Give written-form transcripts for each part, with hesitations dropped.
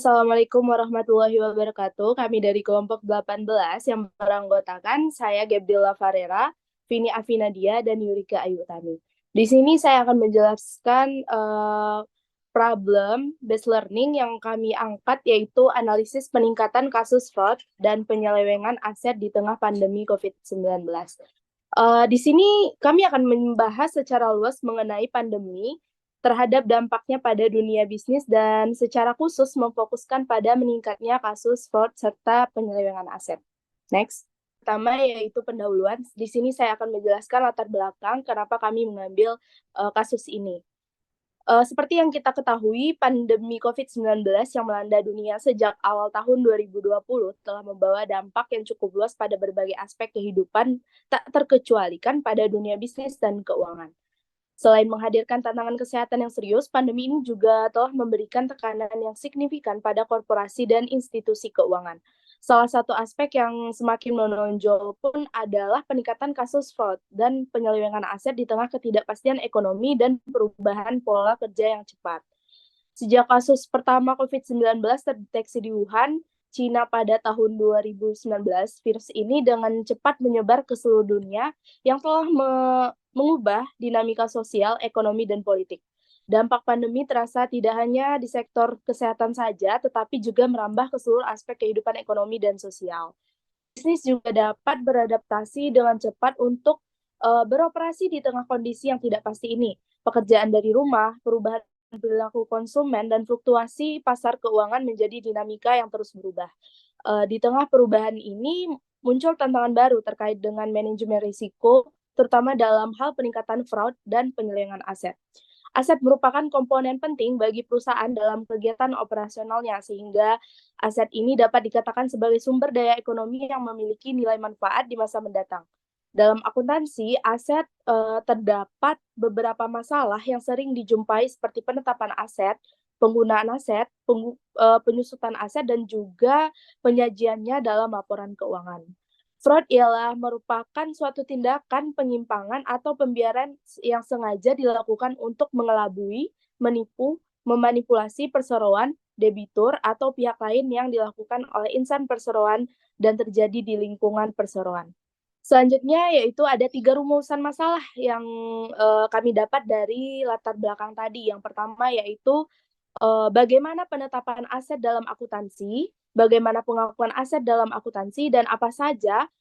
Assalamualaikum warahmatullahi wabarakatuh. Kami dari kelompok 18 yang beranggotakan saya Gabriela Farera, Vini Afinadia, dan Yurika Ayu Utami. Di sini saya akan menjelaskan problem based learning yang kami angkat, yaitu analisis peningkatan kasus fraud dan penyelewengan aset di tengah pandemi COVID-19. Di sini kami akan membahas secara luas mengenai pandemi terhadap dampaknya pada dunia bisnis dan secara khusus memfokuskan pada meningkatnya kasus fraud serta penyelewengan aset. Next. Pertama yaitu pendahuluan. Di sini saya akan menjelaskan latar belakang kenapa kami mengambil kasus ini. Seperti yang kita ketahui, pandemi COVID-19 yang melanda dunia sejak awal tahun 2020 telah membawa dampak yang cukup luas pada berbagai aspek kehidupan, tak terkecualikan pada dunia bisnis dan keuangan. Selain menghadirkan tantangan kesehatan yang serius, pandemi ini juga telah memberikan tekanan yang signifikan pada korporasi dan institusi keuangan. Salah satu aspek yang semakin menonjol pun adalah peningkatan kasus fraud dan penyelewengan aset di tengah ketidakpastian ekonomi dan perubahan pola kerja yang cepat. Sejak kasus pertama COVID-19 terdeteksi di Wuhan, Cina pada tahun 2019, virus ini dengan cepat menyebar ke seluruh dunia yang telah mengubah dinamika sosial, ekonomi, dan politik. Dampak pandemi terasa tidak hanya di sektor kesehatan saja, tetapi juga merambah ke seluruh aspek kehidupan ekonomi dan sosial. Bisnis juga dapat beradaptasi dengan cepat untuk beroperasi di tengah kondisi yang tidak pasti ini. Pekerjaan dari rumah, perubahan perilaku konsumen, dan fluktuasi pasar keuangan menjadi dinamika yang terus berubah. Di tengah perubahan ini muncul tantangan baru terkait dengan manajemen risiko, terutama dalam hal peningkatan fraud dan penyelewengan aset. Aset merupakan komponen penting bagi perusahaan dalam kegiatan operasionalnya, sehingga aset ini dapat dikatakan sebagai sumber daya ekonomi yang memiliki nilai manfaat di masa mendatang. Dalam akuntansi, aset terdapat beberapa masalah yang sering dijumpai seperti penetapan aset, penggunaan aset, penyusutan aset, dan juga penyajiannya dalam laporan keuangan. Fraud ialah merupakan suatu tindakan penyimpangan atau pembiaran yang sengaja dilakukan untuk mengelabui, menipu, memanipulasi perseroan, debitur, atau pihak lain yang dilakukan oleh insan perseroan dan terjadi di lingkungan perseroan. Selanjutnya yaitu ada 3 rumusan masalah yang kami dapat dari latar belakang tadi. Yang pertama yaitu bagaimana penetapan aset dalam akuntansi, bagaimana pengakuan aset dalam akuntansi, dan apa saja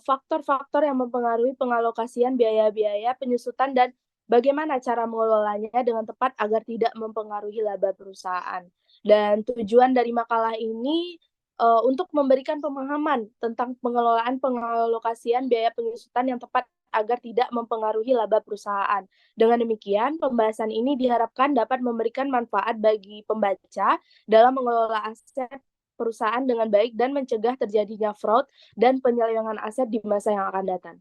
faktor-faktor yang mempengaruhi pengalokasian biaya-biaya penyusutan dan bagaimana cara mengelolanya dengan tepat agar tidak mempengaruhi laba perusahaan. Dan tujuan dari makalah ini untuk memberikan pemahaman tentang pengelolaan pengalokasian biaya penyusutan yang tepat agar tidak mempengaruhi laba perusahaan. Dengan demikian, pembahasan ini diharapkan dapat memberikan manfaat bagi pembaca dalam mengelola aset perusahaan dengan baik dan mencegah terjadinya fraud dan penyelewengan aset di masa yang akan datang.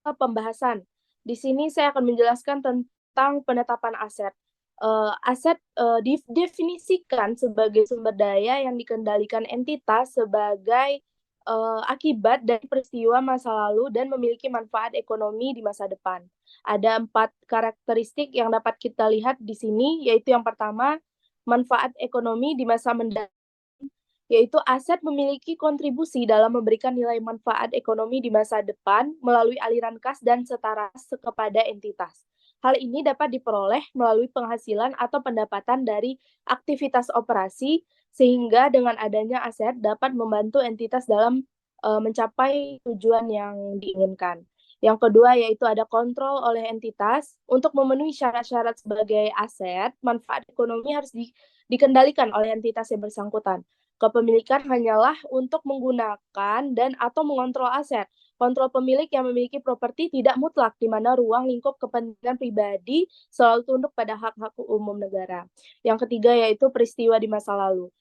Pembahasan. Di sini saya akan menjelaskan tentang penetapan aset. Aset didefinisikan sebagai sumber daya yang dikendalikan entitas sebagai akibat dari peristiwa masa lalu dan memiliki manfaat ekonomi di masa depan. Ada 4 karakteristik yang dapat kita lihat di sini, yaitu yang pertama, manfaat ekonomi di masa mendatang, yaitu aset memiliki kontribusi dalam memberikan nilai manfaat ekonomi di masa depan melalui aliran kas dan setara kepada entitas. Hal ini dapat diperoleh melalui penghasilan atau pendapatan dari aktivitas operasi, sehingga dengan adanya aset dapat membantu entitas dalam mencapai tujuan yang diinginkan. Yang kedua yaitu ada kontrol oleh entitas. Untuk memenuhi syarat-syarat sebagai aset, manfaat ekonomi harus dikendalikan oleh entitas yang bersangkutan. Kepemilikan hanyalah untuk menggunakan dan atau mengontrol aset. Kontrol pemilik yang memiliki properti tidak mutlak, di mana ruang lingkup kepentingan pribadi selalu tunduk pada hak-hak umum negara. Yang ketiga yaitu peristiwa di masa lalu.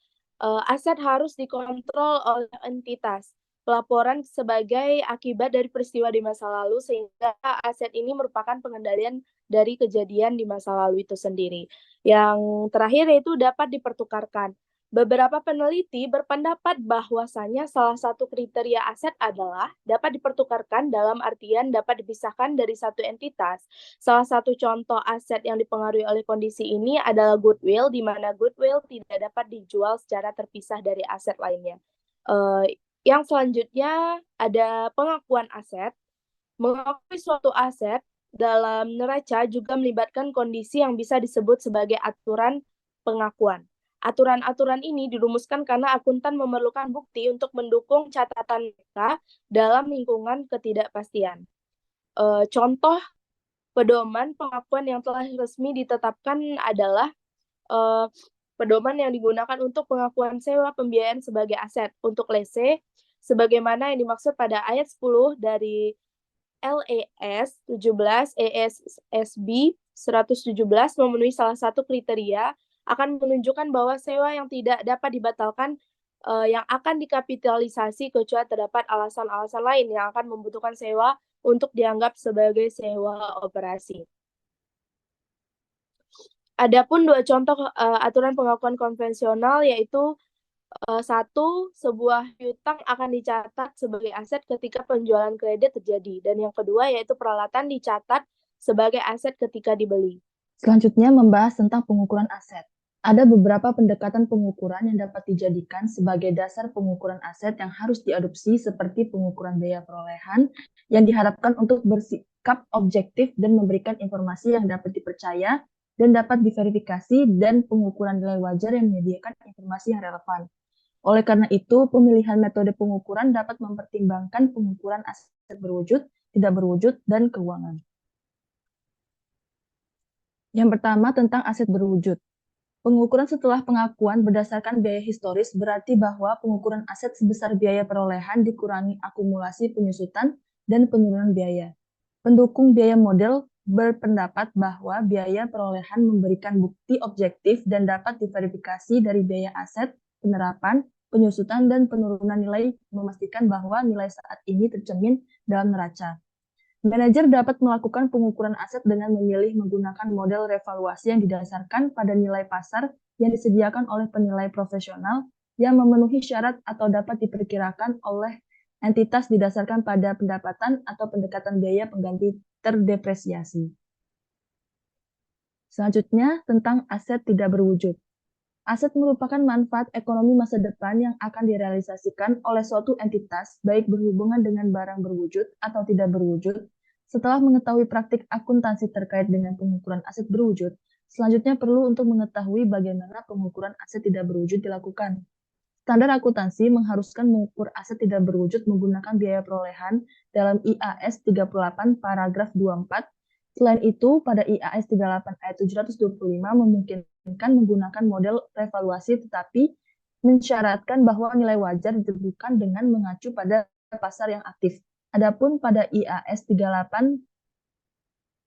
Aset harus dikontrol oleh entitas. Pelaporan sebagai akibat dari peristiwa di masa lalu, sehingga aset ini merupakan pengendalian dari kejadian di masa lalu itu sendiri. Yang terakhir yaitu dapat dipertukarkan. Beberapa peneliti berpendapat bahwasanya salah satu kriteria aset adalah dapat dipertukarkan dalam artian dapat dipisahkan dari satu entitas. Salah satu contoh aset yang dipengaruhi oleh kondisi ini adalah goodwill, di mana goodwill tidak dapat dijual secara terpisah dari aset lainnya. Yang selanjutnya ada pengakuan aset. Mengakui suatu aset dalam neraca juga melibatkan kondisi yang bisa disebut sebagai aturan pengakuan. Aturan-aturan ini dirumuskan karena akuntan memerlukan bukti untuk mendukung catatan mereka dalam lingkungan ketidakpastian. Contoh pedoman pengakuan yang telah resmi ditetapkan adalah pedoman yang digunakan untuk pengakuan sewa pembiayaan sebagai aset untuk lese, sebagaimana yang dimaksud pada ayat 10 dari LES 17 ESSB 117 memenuhi salah satu kriteria akan menunjukkan bahwa sewa yang tidak dapat dibatalkan yang akan dikapitalisasi kecuali terdapat alasan-alasan lain yang akan membutuhkan sewa untuk dianggap sebagai sewa operasi. Adapun dua contoh aturan pengakuan konvensional yaitu satu, sebuah piutang akan dicatat sebagai aset ketika penjualan kredit terjadi. Dan yang kedua yaitu peralatan dicatat sebagai aset ketika dibeli. Selanjutnya membahas tentang pengukuran aset. Ada beberapa pendekatan pengukuran yang dapat dijadikan sebagai dasar pengukuran aset yang harus diadopsi seperti pengukuran biaya perolehan yang diharapkan untuk bersikap objektif dan memberikan informasi yang dapat dipercaya dan dapat diverifikasi dan pengukuran nilai wajar yang menyediakan informasi yang relevan. Oleh karena itu, pemilihan metode pengukuran dapat mempertimbangkan pengukuran aset berwujud, tidak berwujud, dan keuangan. Yang pertama tentang aset berwujud. Pengukuran setelah pengakuan berdasarkan biaya historis berarti bahwa pengukuran aset sebesar biaya perolehan dikurangi akumulasi penyusutan dan penurunan biaya. Pendukung biaya model berpendapat bahwa biaya perolehan memberikan bukti objektif dan dapat diverifikasi dari biaya aset, penerapan, penyusutan, dan penurunan nilai memastikan bahwa nilai saat ini tercermin dalam neraca. Manajer dapat melakukan pengukuran aset dengan memilih menggunakan model revaluasi yang didasarkan pada nilai pasar yang disediakan oleh penilai profesional yang memenuhi syarat atau dapat diperkirakan oleh entitas didasarkan pada pendapatan atau pendekatan biaya pengganti terdepresiasi. Selanjutnya, tentang aset tidak berwujud. Aset merupakan manfaat ekonomi masa depan yang akan direalisasikan oleh suatu entitas, baik berhubungan dengan barang berwujud atau tidak berwujud. Setelah mengetahui praktik akuntansi terkait dengan pengukuran aset berwujud, selanjutnya perlu untuk mengetahui bagaimana pengukuran aset tidak berwujud dilakukan. Standar akuntansi mengharuskan mengukur aset tidak berwujud menggunakan biaya perolehan dalam IAS 38 paragraf 24. Selain itu, pada IAS 38 ayat 725 memungkinkan menggunakan model revaluasi tetapi mensyaratkan bahwa nilai wajar ditentukan dengan mengacu pada pasar yang aktif. Adapun pada IAS 38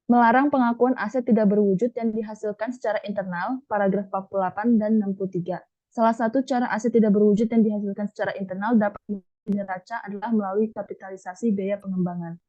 melarang pengakuan aset tidak berwujud yang dihasilkan secara internal, paragraf 48 dan 63. Salah satu cara aset tidak berwujud yang dihasilkan secara internal dapat neraca adalah melalui kapitalisasi biaya pengembangan.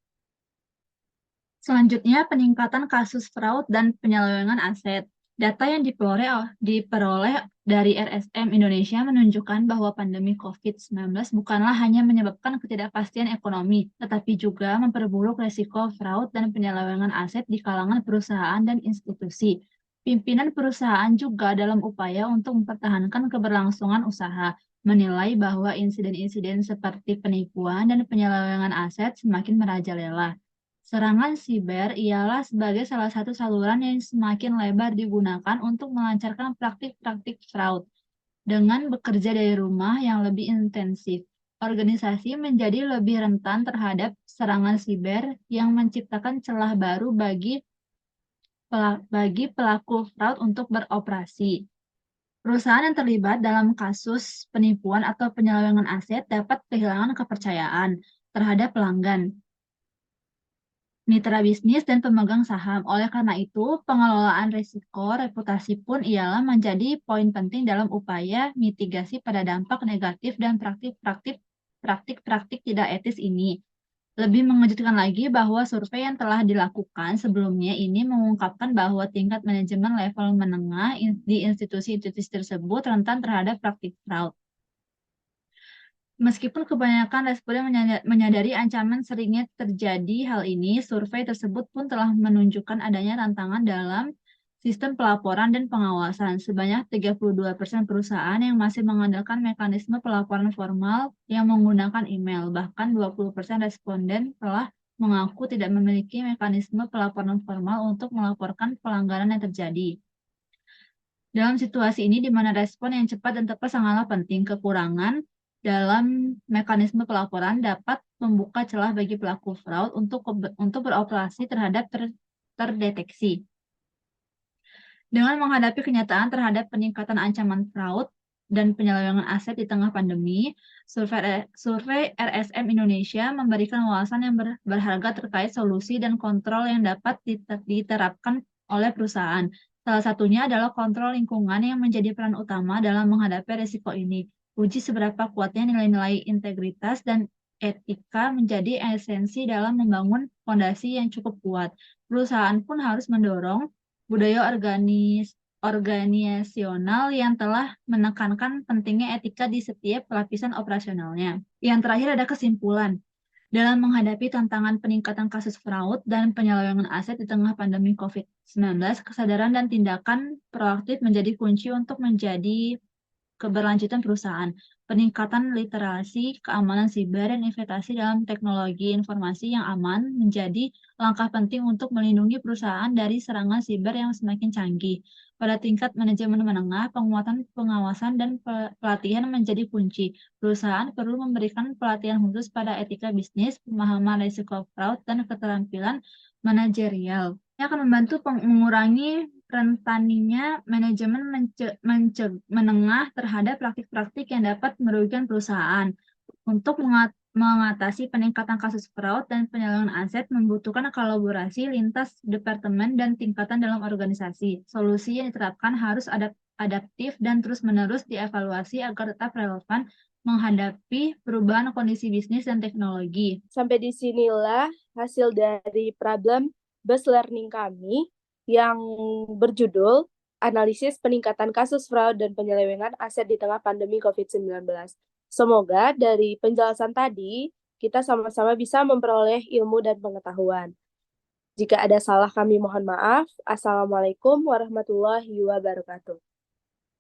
Selanjutnya, peningkatan kasus fraud dan penyelewengan aset. Data yang diperoleh dari RSM Indonesia menunjukkan bahwa pandemi COVID-19 bukanlah hanya menyebabkan ketidakpastian ekonomi, tetapi juga memperburuk risiko fraud dan penyelewengan aset di kalangan perusahaan dan institusi. Pimpinan perusahaan juga dalam upaya untuk mempertahankan keberlangsungan usaha, menilai bahwa insiden-insiden seperti penipuan dan penyelewengan aset semakin merajalela. Serangan siber ialah sebagai salah satu saluran yang semakin lebar digunakan untuk melancarkan praktik-praktik fraud. Dengan bekerja dari rumah yang lebih intensif, organisasi menjadi lebih rentan terhadap serangan siber yang menciptakan celah baru bagi pelaku fraud untuk beroperasi. Perusahaan yang terlibat dalam kasus penipuan atau penyelewengan aset dapat kehilangan kepercayaan terhadap pelanggan, mitra bisnis, dan pemegang saham. Oleh karena itu, pengelolaan risiko reputasi pun ialah menjadi poin penting dalam upaya mitigasi pada dampak negatif dan praktik-praktik tidak etis ini. Lebih mengejutkan lagi bahwa survei yang telah dilakukan sebelumnya ini mengungkapkan bahwa tingkat manajemen level menengah di institusi-institusi tersebut rentan terhadap praktik fraud. Meskipun kebanyakan responden menyadari ancaman seringnya terjadi hal ini, survei tersebut pun telah menunjukkan adanya tantangan dalam sistem pelaporan dan pengawasan. Sebanyak 32% perusahaan yang masih mengandalkan mekanisme pelaporan formal yang menggunakan email. Bahkan 20% responden telah mengaku tidak memiliki mekanisme pelaporan formal untuk melaporkan pelanggaran yang terjadi. Dalam situasi ini, di mana respon yang cepat dan tepat sangatlah penting, kekurangan dalam mekanisme pelaporan dapat membuka celah bagi pelaku fraud untuk beroperasi terhadap terdeteksi. Dengan menghadapi kenyataan terhadap peningkatan ancaman fraud dan penyelewengan aset di tengah pandemi, survei RSM Indonesia memberikan wawasan yang berharga terkait solusi dan kontrol yang dapat diterapkan oleh perusahaan. Salah satunya adalah kontrol lingkungan yang menjadi peran utama dalam menghadapi risiko ini. Uji seberapa kuatnya nilai-nilai integritas dan etika menjadi esensi dalam membangun fondasi yang cukup kuat. Perusahaan pun harus mendorong budaya organisasional yang telah menekankan pentingnya etika di setiap lapisan operasionalnya. Yang terakhir ada kesimpulan. Dalam menghadapi tantangan peningkatan kasus fraud dan penyelewengan aset di tengah pandemi COVID-19, kesadaran dan tindakan proaktif menjadi kunci untuk menjadi keberlanjutan perusahaan. Peningkatan literasi, keamanan siber, dan investasi dalam teknologi informasi yang aman menjadi langkah penting untuk melindungi perusahaan dari serangan siber yang semakin canggih. Pada tingkat manajemen menengah, penguatan pengawasan dan pelatihan menjadi kunci. Perusahaan perlu memberikan pelatihan khusus pada etika bisnis, pemahaman risiko fraud, dan keterampilan manajerial. Ini akan membantu mengurangi rentannya manajemen menengah terhadap praktik-praktik yang dapat merugikan perusahaan. Untuk mengatasi peningkatan kasus fraud dan penyelewengan aset membutuhkan kolaborasi lintas departemen dan tingkatan dalam organisasi. Solusi yang diterapkan harus adaptif dan terus-menerus dievaluasi agar tetap relevan menghadapi perubahan kondisi bisnis dan teknologi. Sampai di sinilah hasil dari problem bus learning kami yang berjudul Analisis Peningkatan Kasus Fraud dan Penyelewengan Aset di Tengah Pandemi COVID-19. Semoga dari penjelasan tadi, kita sama-sama bisa memperoleh ilmu dan pengetahuan. Jika ada salah kami mohon maaf. Assalamualaikum warahmatullahi wabarakatuh.